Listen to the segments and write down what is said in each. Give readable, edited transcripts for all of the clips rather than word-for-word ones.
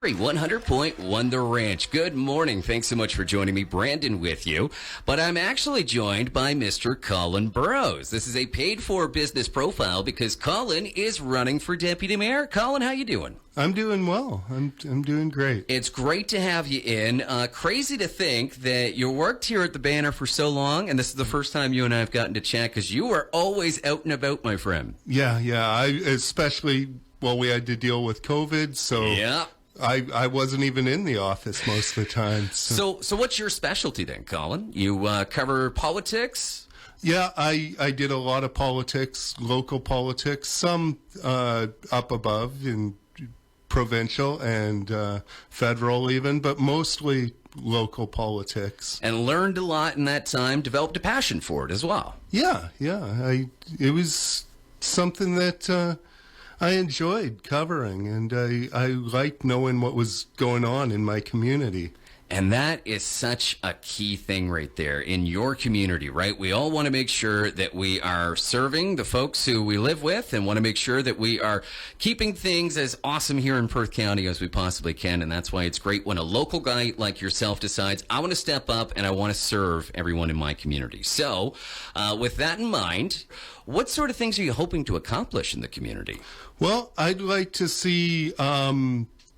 100.1 The Ranch. Good morning. Thanks so much for joining me. Brandon with you. But I'm actually joined by Mr. Colin Burrowes. This is a paid-for business profile because Colin is running for deputy mayor. Colin, how you doing? I'm doing well. I'm doing great. It's great to have you in. Crazy to think that you worked here at the Banner for so long, and this is the first time you and I have gotten to chat because you are always out and about, my friend. Yeah. Especially, we had to deal with COVID, so... Yeah. I wasn't even in the office most of the time. So what's your specialty then, Colin? You cover politics? Yeah, I did a lot of politics, local politics, some up above in provincial and federal even, but mostly local politics. And learned a lot in that time, developed a passion for it as well. Yeah. It was something that... I enjoyed covering, and I liked knowing what was going on in my community. And that is such a key thing right there in your community, right? We all want to make sure that we are serving the folks who we live with and want to make sure that we are keeping things as awesome here in Perth County as we possibly can. And that's why it's great when a local guy like yourself decides, I want to step up and I want to serve everyone in my community. So with that in mind, what sort of things are you hoping to accomplish in the community? Well, I'd like to see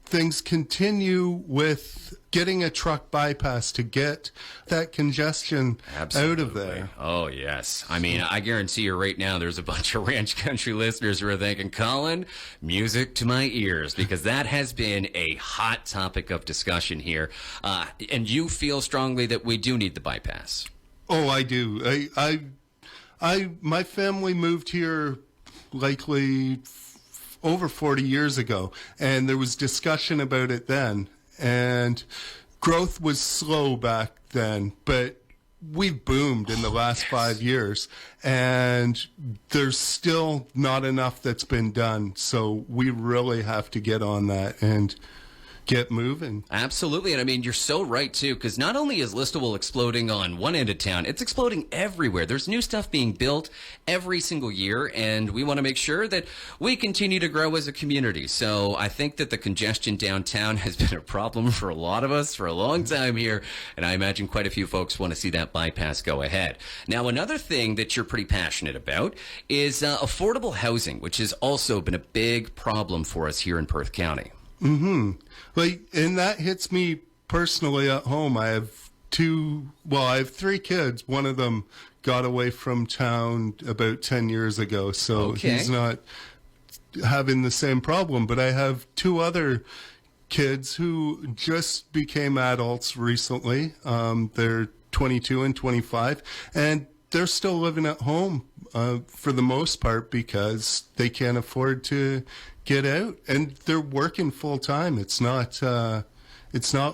things continue with getting a truck bypass to get that congestion out of there. Oh, yes. I mean, I guarantee you right now there's a bunch of Ranch Country listeners who are thinking, Colin, music to my ears, because that has been a hot topic of discussion here. And you feel strongly that we do need the bypass. Oh, I do. My family moved here likely over 40 years ago, and there was discussion about it then, and growth was slow back then, but we've boomed in the last 5 years, and there's still not enough that's been done, so we really have to get on that and get moving. Absolutely. And I mean, you're so right, too, because not only is Listowel exploding on one end of town, it's exploding everywhere. There's new stuff being built every single year, and we want to make sure that we continue to grow as a community. So I think that the congestion downtown has been a problem for a lot of us for a long time here, and I imagine quite a few folks want to see that bypass go ahead. Now, another thing that you're pretty passionate about is affordable housing, which has also been a big problem for us here in Perth County. Mm-hmm. And that hits me personally at home. I have three kids. One of them got away from town about 10 years ago, so He's not having the same problem. But I have two other kids who just became adults recently. They're 22 and 25, and they're still living at home for the most part because they can't afford to get out, and they're working full time. It's not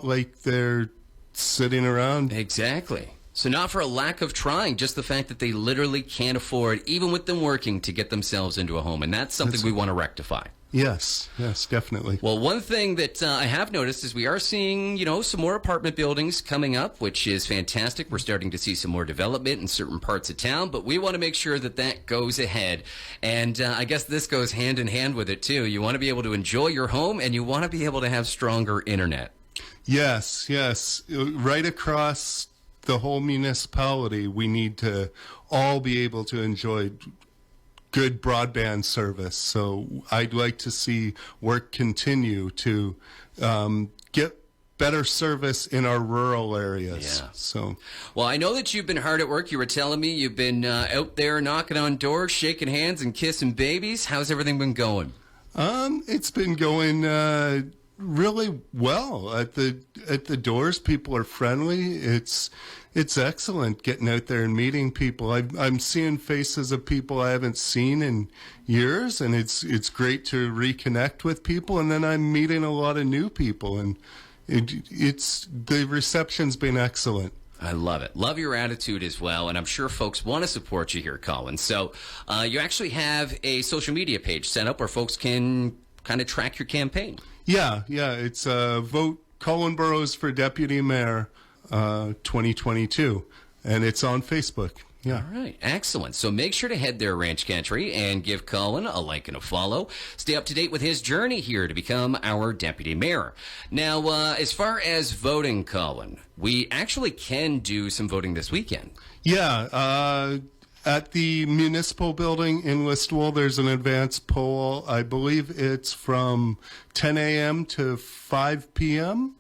like they're sitting around. Exactly. So not for a lack of trying, just the fact that they literally can't afford, even with them working, to get themselves into a home, and that's something we want to rectify. Yes, definitely. Well, one thing that I have noticed is we are seeing, some more apartment buildings coming up, which is fantastic. We're starting to see some more development in certain parts of town, but we want to make sure that that goes ahead. And I guess this goes hand in hand with it, too. You want to be able to enjoy your home, and you want to be able to have stronger internet. Yes. Right across the whole municipality, we need to all be able to enjoy good broadband service. So I'd like to see work continue to get better service in our rural areas. Yeah. Well, I know that you've been hard at work. You were telling me you've been out there knocking on doors, shaking hands and kissing babies. How's everything been going? It's been going really well. At the doors, people are friendly. It's excellent getting out there and meeting people. I'm seeing faces of people I haven't seen in years, and it's great to reconnect with people. And then I'm meeting a lot of new people, and the reception's been excellent. I love it. Love your attitude as well, and I'm sure folks want to support you here, Colin. So you actually have a social media page set up where folks can kind of track your campaign. Yeah. It's vote Colin Burrowes for Deputy Mayor 2022, and it's on Facebook. Yeah. All right, excellent. So make sure to head there, Ranch Country, and give Colin a like and a follow. Stay up to date with his journey here to become our deputy mayor. Now, as far as voting, Colin, we actually can do some voting this weekend. Yeah, at the Municipal building in Listowel, there's an advance poll. I believe it's from 10 a.m. to 5 p.m.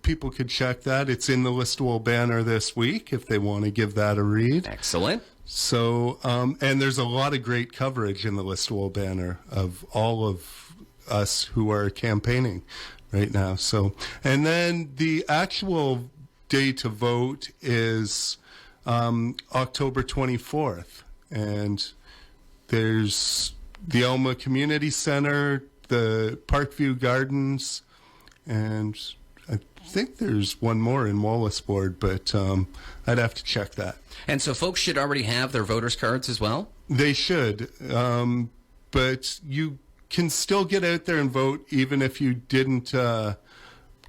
People could check that. It's in the Listowel banner this week if they want to give that a read. Excellent. So, and there's a lot of great coverage in the Listowel banner of all of us who are campaigning right now. So, and then the actual day to vote is October 24th. And there's the Alma Community Center, the Parkview Gardens, and I think there's one more in Wallaceport, but I'd have to check that. And so folks should already have their voters' cards as well? They should, but you can still get out there and vote even if you didn't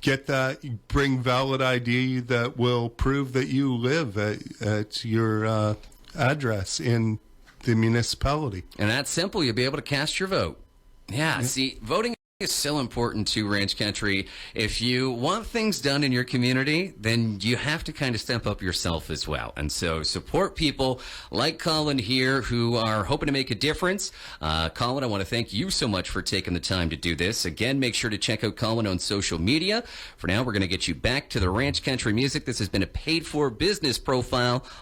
get that. Bring valid ID that will prove that you live at your address in the municipality. And that's simple. You'll be able to cast your vote. Yeah, see, voting is so important to Ranch Country. If you want things done in your community, then you have to kind of step up yourself as well. And so support people like Colin here who are hoping to make a difference. Colin, I want to thank you so much for taking the time to do this. Again, make sure to check out Colin on social media. For now, we're going to get you back to the Ranch Country music. This has been a paid-for business profile